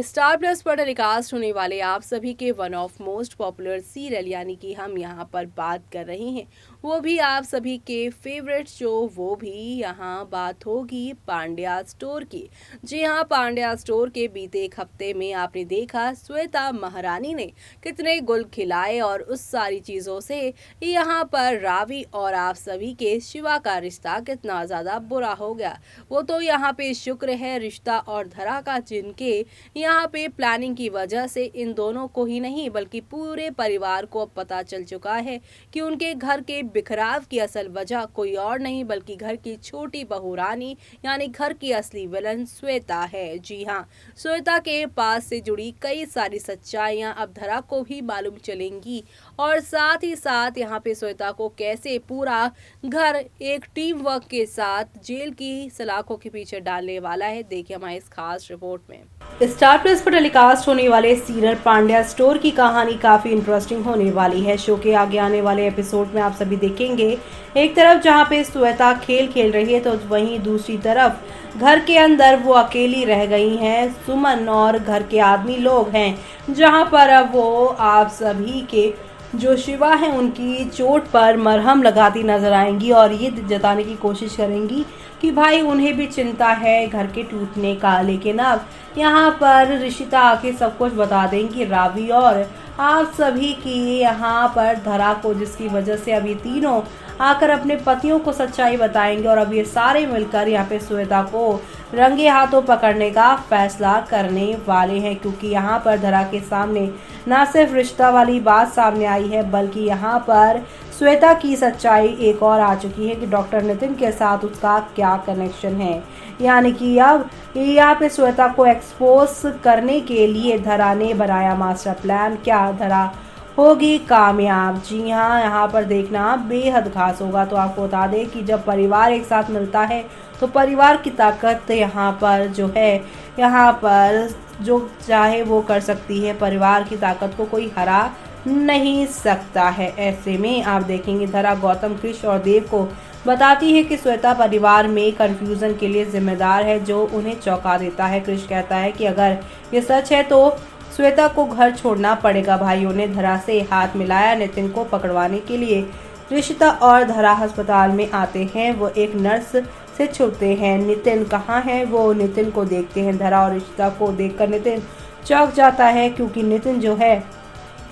Star plus पर telecast होने वाले आप सभी के one of most popular serial यानी कि हम यहाँ पर बात कर रहे हैं, वो भी आप सभी के फेवरेट शो, वो भी यहाँ बात होगी पांड्या स्टोर की। जी हाँ, पांड्या स्टोर के बीते एक हफ्ते में आपने देखा श्वेता महारानी ने कितने गुल खिलाए और उस सारी चीज़ों से यहाँ पर रावी और आप सभी के शिवा का रिश्ता कितना ज़्यादा बुरा हो गया। वो तो यहाँ पे शुक्र है रिश्ता और धरा का, जिनके यहाँ पे प्लानिंग की वजह से इन दोनों को ही नहीं बल्कि पूरे परिवार को अब पता चल चुका है कि उनके घर के बिखराव की असल वजह कोई और नहीं बल्कि घर की छोटी बहू रानी यानी घर की असली विलन श्वेता है। जी हाँ, श्वेता के पास से जुड़ी कई सारी सच्चाइयाँ अब धरा को भी मालूम चलेंगी और साथ ही साथ यहाँ पे श्वेता को कैसे पूरा घर एक टीम वर्क के साथ जेल की सलाखों के पीछे डालने वाला है, देखिए हमारी इस खास रिपोर्ट में। स्टार प्लस पर टेलीकास्ट होने वाले सीरियल पांड्या स्टोर की कहानी काफी इंटरेस्टिंग होने वाली है। शो के आगे आने वाले एपिसोड में आप सभी देखेंगे एक तरफ जहां पे श्वेता खेल रही है तो वहीं दूसरी तरफ घर के अंदर वो अकेली रह गई हैं। सुमन और घर के आदमी लोग हैं जहां पर अब वो आप सभी के जो शिवा है उनकी चोट पर मरहम लगाती नजर आएंगी और ये जताने की कोशिश करेंगी कि भाई उन्हें भी चिंता है घर के टूटने का। लेकिन अब यहाँ पर ऋषिता आके सब कुछ बता देंगी रावी और आप सभी की यहाँ पर धरा को, जिसकी वजह से अब ये तीनों आकर अपने पतियों को सच्चाई बताएंगे और अब ये सारे मिलकर यहाँ पे श्वेता को रंगे हाथों पकड़ने का फैसला करने वाले हैं। क्योंकि यहाँ पर धरा के सामने न सिर्फ रिश्ता वाली बात सामने आई है बल्कि यहाँ पर श्वेता की सच्चाई एक और आ चुकी है कि डॉक्टर नितिन के साथ उसका क्या कनेक्शन है। यानी कि अब यहाँ पे श्वेता को एक्सपोज करने के लिए धरा ने बनाया मास्टर प्लान। क्या धरा होगी कामयाब? जी हाँ, यहाँ पर देखना बेहद खास होगा। तो आपको बता दें कि जब परिवार एक साथ मिलता है तो परिवार की ताकत यहाँ पर जो है, यहाँ पर जो चाहे वो कर सकती है। परिवार की ताकत को कोई हरा नहीं सकता है। ऐसे में आप देखेंगे धरा गौतम, कृष और देव को बताती है कि श्वेता परिवार में कंफ्यूजन के लिए जिम्मेदार है, जो उन्हें चौंका देता है। कृष कहता है कि अगर ये सच है तो श्वेता को घर छोड़ना पड़ेगा। भाइयों ने धरा से हाथ मिलाया नितिन को पकड़वाने के लिए। ऋषिता और धरा अस्पताल में आते हैं, वो एक नर्स से छुपते हैं। नितिन कहाँ है? वो नितिन को देखते हैं। धरा और ऋषिता को देखकर नितिन चौंक जाता है क्योंकि नितिन जो है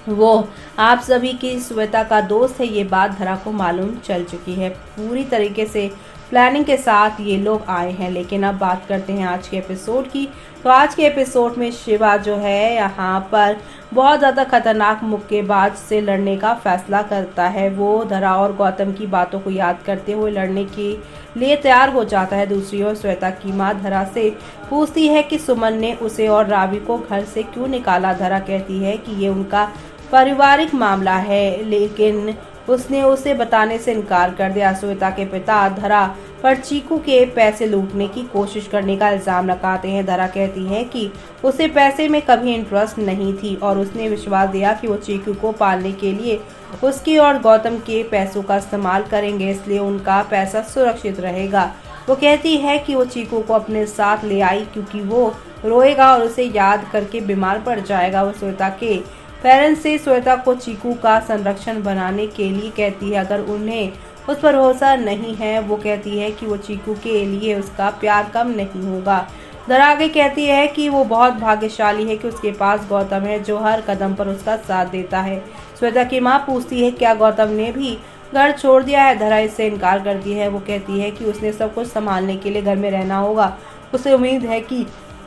वो आप सभी की श्वेता का दोस्त है। ये बात धरा को मालूम चल चुकी है। पूरी तरीके से प्लानिंग के साथ ये लोग आए हैं। लेकिन अब बात करते हैं आज के एपिसोड की। तो आज के एपिसोड में शिवा जो है यहाँ पर बहुत ज़्यादा खतरनाक मुक्केबाज से लड़ने का फैसला करता है। वो धरा और गौतम की बातों को याद करते हुए लड़ने के लिए तैयार हो जाता है। दूसरी ओर श्वेता की माँ धरा से पूछती है कि सुमन ने उसे और रावी को घर से क्यों निकाला। धरा कहती है कि ये उनका पारिवारिक मामला है, लेकिन उसने उसे बताने से इनकार कर दिया। श्वेता के पिता धरा पर चीकू के पैसे लूटने की कोशिश करने का इल्जाम लगाते हैं। धरा कहती है कि उसे पैसे में कभी इंटरेस्ट नहीं थी और उसने विश्वास दिया कि वो चीकू को पालने के लिए उसके और गौतम के पैसों का इस्तेमाल करेंगे, इसलिए उनका पैसा सुरक्षित रहेगा। वो कहती है कि वो चीकू को अपने साथ ले आई क्योंकि वो रोएगा और उसे याद करके बीमार पड़ जाएगा। वो श्वेता के पेरेंट्स से श्वेता को चीकू का संरक्षण बनाने के लिए कहती है। अगर उन्हें उस पर भरोसा नहीं है, वो कहती है कि वो चीकू के लिए उसका प्यार कम नहीं होगा। धरा आगे कहती है कि वो बहुत भाग्यशाली है कि उसके पास गौतम है जो हर कदम पर उसका साथ देता है। श्वेता की माँ पूछती है क्या गौतम ने भी घर छोड़ दिया है। धरा इससे इनकार करती है। वो कहती है कि उसने सब कुछ संभालने के लिए घर में रहना होगा। उसे उम्मीद है कि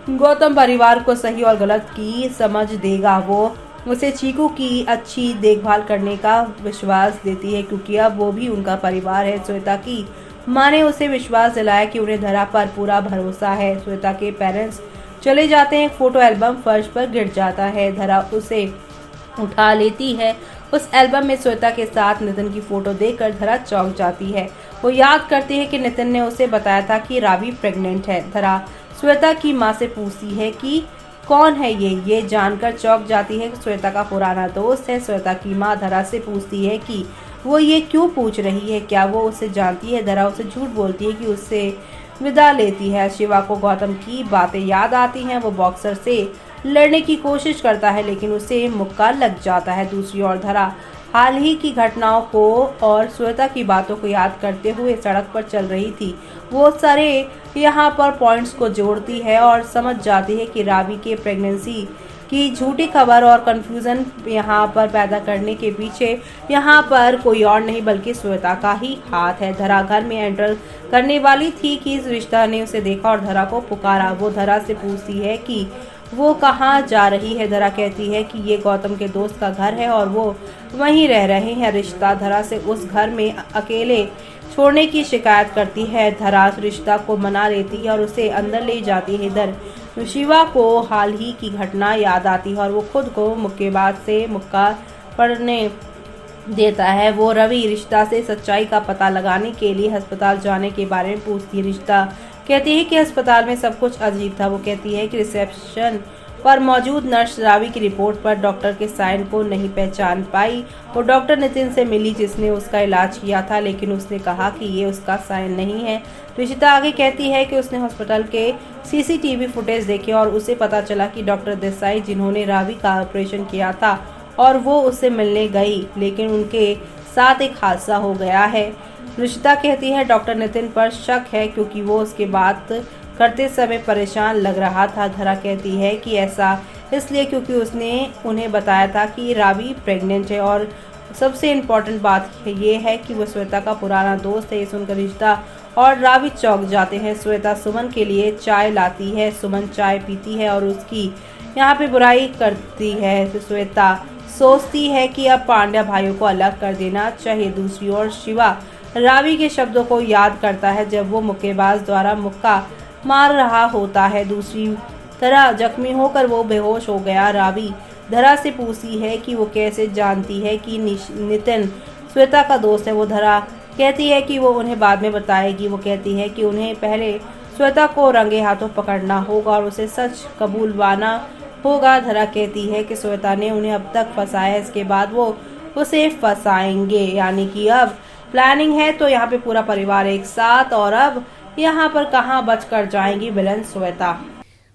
गौतम परिवार को सही और गलत की समझ देगा। वो उसे चीकू की अच्छी देखभाल करने का विश्वास देती है क्योंकि अब वो भी उनका परिवार है। श्वेता की माँ ने उसे विश्वास दिलाया कि उन्हें धरा पर पूरा भरोसा है। श्वेता के पेरेंट्स चले जाते हैं। फोटो एल्बम फर्श पर गिर जाता है। धरा उसे उठा लेती है। उस एल्बम में श्वेता के साथ नितिन की फोटो देखकर धरा चौंक जाती है। वो याद करती है कि नितिन ने उसे बताया था कि रावी प्रेग्नेंट है। धरा श्वेता की माँ से पूछती है कि कौन है ये जानकर चौंक जाती है कि श्वेता का पुराना दोस्त है। श्वेता की माँ धरा से पूछती है कि वो ये क्यों पूछ रही है, क्या वो उसे जानती है। धरा उसे झूठ बोलती है कि उससे विदा लेती है। शिवा को गौतम की बातें याद आती हैं। वो बॉक्सर से लड़ने की कोशिश करता है लेकिन उसे मुक्का लग जाता है। दूसरी ओर धरा हाल ही की घटनाओं को और श्वेता की बातों को याद करते हुए सड़क पर चल रही थी। वो सारे यहाँ पर पॉइंट्स को जोड़ती है और समझ जाती है कि रावी के प्रेगनेंसी की झूठी खबर और कंफ्यूजन यहाँ पर पैदा करने के पीछे यहाँ पर कोई और नहीं बल्कि श्वेता का ही हाथ है। धरा घर में एंटर करने वाली थी कि इस रिश्ता ने उसे देखा और धरा को पुकारा। वो धरा से पूछती है कि वो कहाँ जा रही है। धरा कहती है कि ये गौतम के दोस्त का घर है और वो वहीं रह रहे हैं। रिश्ता धरा से उस घर में अकेले छोड़ने की शिकायत करती है। धरा रिश्ता को मना लेती है और उसे अंदर ले जाती है। इधर शिवा को हाल ही की घटना याद आती है और वो खुद को मुक्केबाज से मुक्का पड़ने देता है। वो रवि रिश्ता से सच्चाई का पता लगाने के लिए अस्पताल जाने के बारे में पूछती है। रिश्ता कहती है कि अस्पताल में सब कुछ अजीब था। वो कहती है कि रिसेप्शन पर मौजूद नर्स रावी की रिपोर्ट पर डॉक्टर के साइन को नहीं पहचान पाई। वो डॉक्टर नितिन से मिली जिसने उसका इलाज किया था लेकिन उसने कहा कि ये उसका साइन नहीं है। रिशिता आगे कहती है कि उसने हॉस्पिटल के सीसीटीवी फुटेज देखे और उसे पता चला कि डॉक्टर देसाई जिन्होंने रावी का ऑपरेशन किया था और वो उससे मिलने गई लेकिन उनके साथ एक हादसा हो गया है। रिशिता कहती है डॉक्टर नितिन पर शक है क्योंकि वो उसके बात करते समय परेशान लग रहा था। धरा कहती है कि ऐसा इसलिए क्योंकि उसने उन्हें बताया था कि रावी प्रेग्नेंट है और सबसे इम्पोर्टेंट बात ये है कि वो श्वेता का पुराना दोस्त है। ये सुनकर रिश्ता और रावी चौंक जाते हैं। श्वेता सुमन के लिए चाय लाती है। सुमन चाय पीती है और उसकी यहाँ पे बुराई करती है। तो श्वेता सोचती है कि अब पांड्या भाइयों को अलग कर देना चाहिए। दूसरी ओर शिवा रावी के शब्दों को याद करता है जब वो मुक्केबाज द्वारा मुक्का मार रहा होता है। दूसरी तरह जख्मी होकर वो बेहोश हो गया। रावी धरा से पूछती है कि वो कैसे जानती है कि नितिन श्वेता का दोस्त है। वो धरा कहती है कि वो उन्हें बाद में बताएगी। वो कहती है कि उन्हें पहले श्वेता को रंगे हाथों पकड़ना होगा और उसे सच कबूलवाना होगा। धरा कहती है कि श्वेता ने उन्हें अब तक फंसाया, इसके बाद वो उसे फंसाएंगे। यानी कि अब प्लानिंग है तो यहाँ पे पूरा परिवार एक साथ और अब यहाँ पर कहाँ बच कर जाएंगी विलन श्वेता।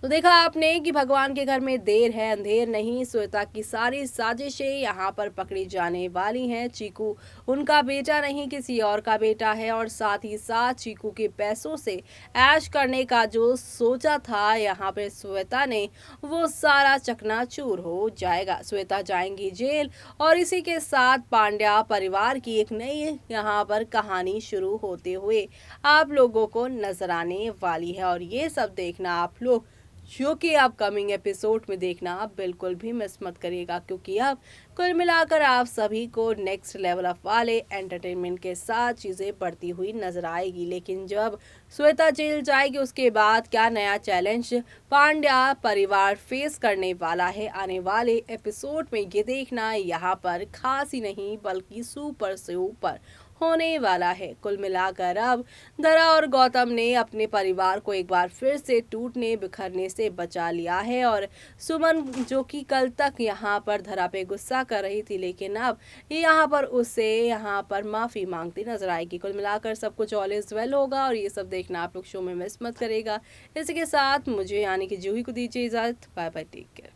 तो देखा आपने कि भगवान के घर में देर है अंधेर नहीं। श्वेता की सारी साजिशें यहाँ पर पकड़ी जाने वाली हैं। चीकू उनका बेटा नहीं किसी और का बेटा है और साथ ही साथ चीकू के पैसों से ऐश करने का जो सोचा था यहाँ पर श्वेता ने वो सारा चकनाचूर हो जाएगा। श्वेता जाएंगी जेल और इसी के साथ पांड्या परिवार की एक नई यहाँ पर कहानी शुरू होते हुए आप लोगों को नजर आने वाली है। और ये सब देखना आप लोग जो कि अपकमिंग एपिसोड में देखना आप बिल्कुल भी मिस मत करिएगा क्योंकि अब कुल मिलाकर आप सभी को नेक्स्ट लेवल अप वाले एंटरटेनमेंट के साथ चीज़ें बढ़ती हुई नजर आएगी। लेकिन जब श्वेता जेल जाएगी उसके बाद क्या नया चैलेंज पांड्या परिवार फेस करने वाला है आने वाले एपिसोड में, ये देखना यहाँ पर खास ही नहीं बल्कि सुपर से ऊपर होने वाला है। कुल मिलाकर अब धरा और गौतम ने अपने परिवार को एक बार फिर से टूटने बिखरने से बचा लिया है और सुमन जो कि कल तक यहाँ पर धरा पे गुस्सा कर रही थी लेकिन अब यहाँ पर उसे यहाँ पर माफी मांगती नजर आएगी। कुल मिलाकर सब कुछ ऑल इज वेल होगा और ये सब देखना आप लोग शो में मिस मत करेगा। इसी के साथ मुझे यानी कि जूही को दीजिए इजाजत। Bye bye, take care.